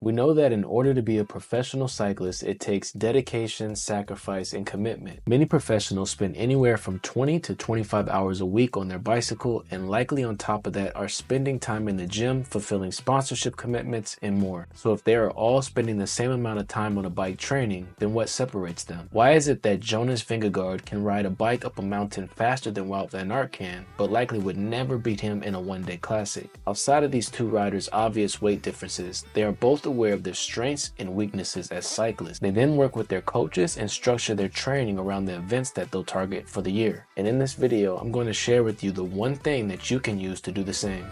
We know that in order to be a professional cyclist, it takes dedication, sacrifice, and commitment. Many professionals spend anywhere from 20 to 25 hours a week on their bicycle, and likely on top of that are spending time in the gym, fulfilling sponsorship commitments, and more. So if they are all spending the same amount of time on a bike training, then what separates them? Why is it that Jonas Vingegaard can ride a bike up a mountain faster than Wout van Aert can, but likely would never beat him in a one-day classic? Outside of these two riders' obvious weight differences, they are both aware of their strengths and weaknesses as cyclists. They then work with their coaches and structure their training around the events that they'll target for the year. And in this video, I'm going to share with you the one thing that you can use to do the same.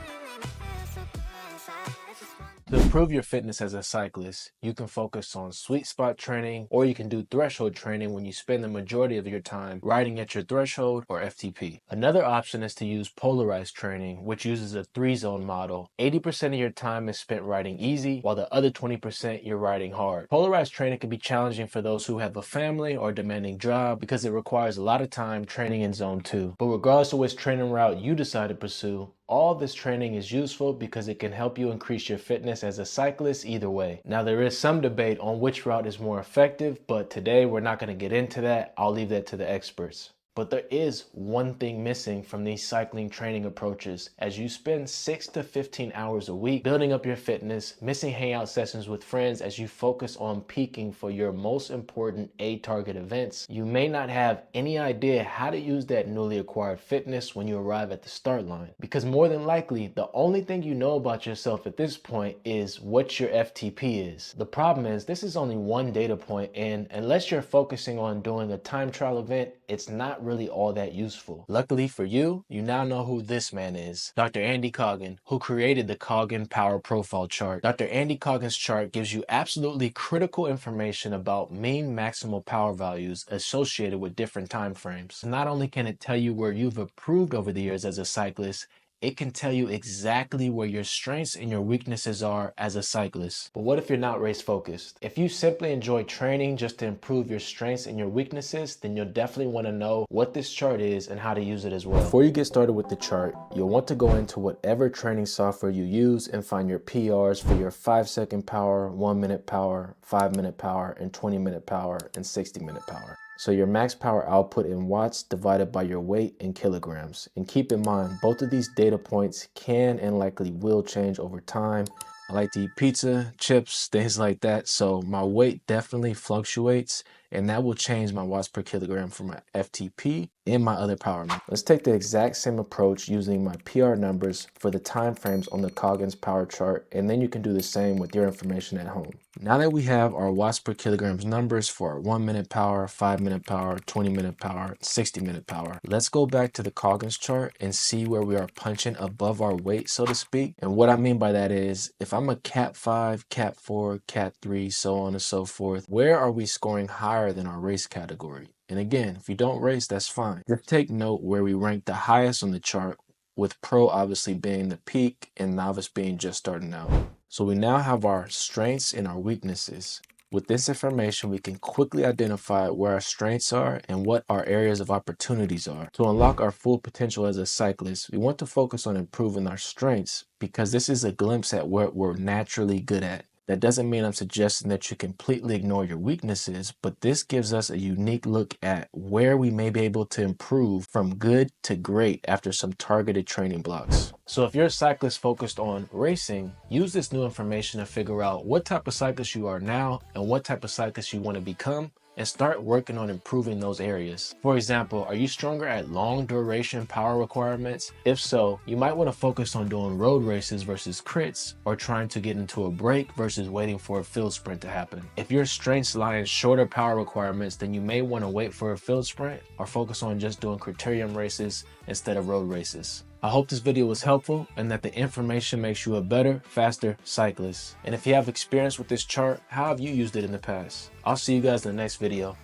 To improve your fitness as a cyclist, you can focus on sweet spot training, or you can do threshold training when you spend the majority of your time riding at your threshold or FTP. Another option is to use polarized training, which uses a 3-zone model. 80% of your time is spent riding easy, while the other 20% you're riding hard. Polarized training can be challenging for those who have a family or a demanding job because it requires a lot of time training in zone 2. But regardless of which training route you decide to pursue, all this training is useful because it can help you increase your fitness as a cyclist either way. Now, there is some debate on which route is more effective, but today we're not going to get into that. I'll leave that to the experts. But there is one thing missing from these cycling training approaches. As you spend 6 to 15 hours a week building up your fitness, missing hangout sessions with friends as you focus on peaking for your most important target events, you may not have any idea how to use that newly acquired fitness when you arrive at the start line. Because more than likely, the only thing you know about yourself at this point is what your FTP is. The problem is this is only one data point, and unless you're focusing on doing a time trial event, it's not really all that useful. Luckily for you, you now know who this man is, Dr. Andy Coggan, who created the Coggan Power Profile Chart. Dr. Andy Coggan's chart gives you absolutely critical information about mean maximal power values associated with different time frames. Not only can it tell you where you've improved over the years as a cyclist, it can tell you exactly where your strengths and your weaknesses are as a cyclist. But what if you're not race focused? If you simply enjoy training just to improve your strengths and your weaknesses, then you'll definitely want to know what this chart is and how to use it as well. Before you get started with the chart, you'll want to go into whatever training software you use and find your PRs for your 5-second power, 1-minute power, 5-minute power, and 20-minute power, and 60-minute power. So your max power output in watts divided by your weight in kilograms. And keep in mind, both of these data points can and likely will change over time. I like to eat pizza, chips, things like that. So my weight definitely fluctuates, and that will change my watts per kilogram for my FTP and my other power numbers. Let's take the exact same approach using my PR numbers for the time frames on the Coggan's power chart, and then you can do the same with your information at home. Now that we have our watts per kilograms numbers for our 1-minute power, 5-minute power, 20-minute power, 60-minute power, let's go back to the Coggan's chart and see where we are punching above our weight, so to speak. And what I mean by that is, if I'm a Cat 5, Cat 4, Cat 3, so on and so forth, where are we scoring higher than our race category? And again, if you don't race, that's fine. Just take note where we rank the highest on the chart, with pro obviously being the peak and novice being just starting out. So we now have our strengths and our weaknesses. With this information, we can quickly identify where our strengths are and what our areas of opportunities are. To unlock our full potential as a cyclist, we want to focus on improving our strengths because this is a glimpse at what we're naturally good at. That doesn't mean I'm suggesting that you completely ignore your weaknesses, but this gives us a unique look at where we may be able to improve from good to great after some targeted training blocks. So if you're a cyclist focused on racing, use this new information to figure out what type of cyclist you are now and what type of cyclist you want to become, and start working on improving those areas. For example, are you stronger at long duration power requirements? If so, you might want to focus on doing road races versus crits, or trying to get into a break versus waiting for a field sprint to happen. If your strengths lie in shorter power requirements, then you may want to wait for a field sprint or focus on just doing criterium races instead of road races. I hope this video was helpful and that the information makes you a better, faster cyclist. And if you have experience with this chart, how have you used it in the past? I'll see you guys in the next video.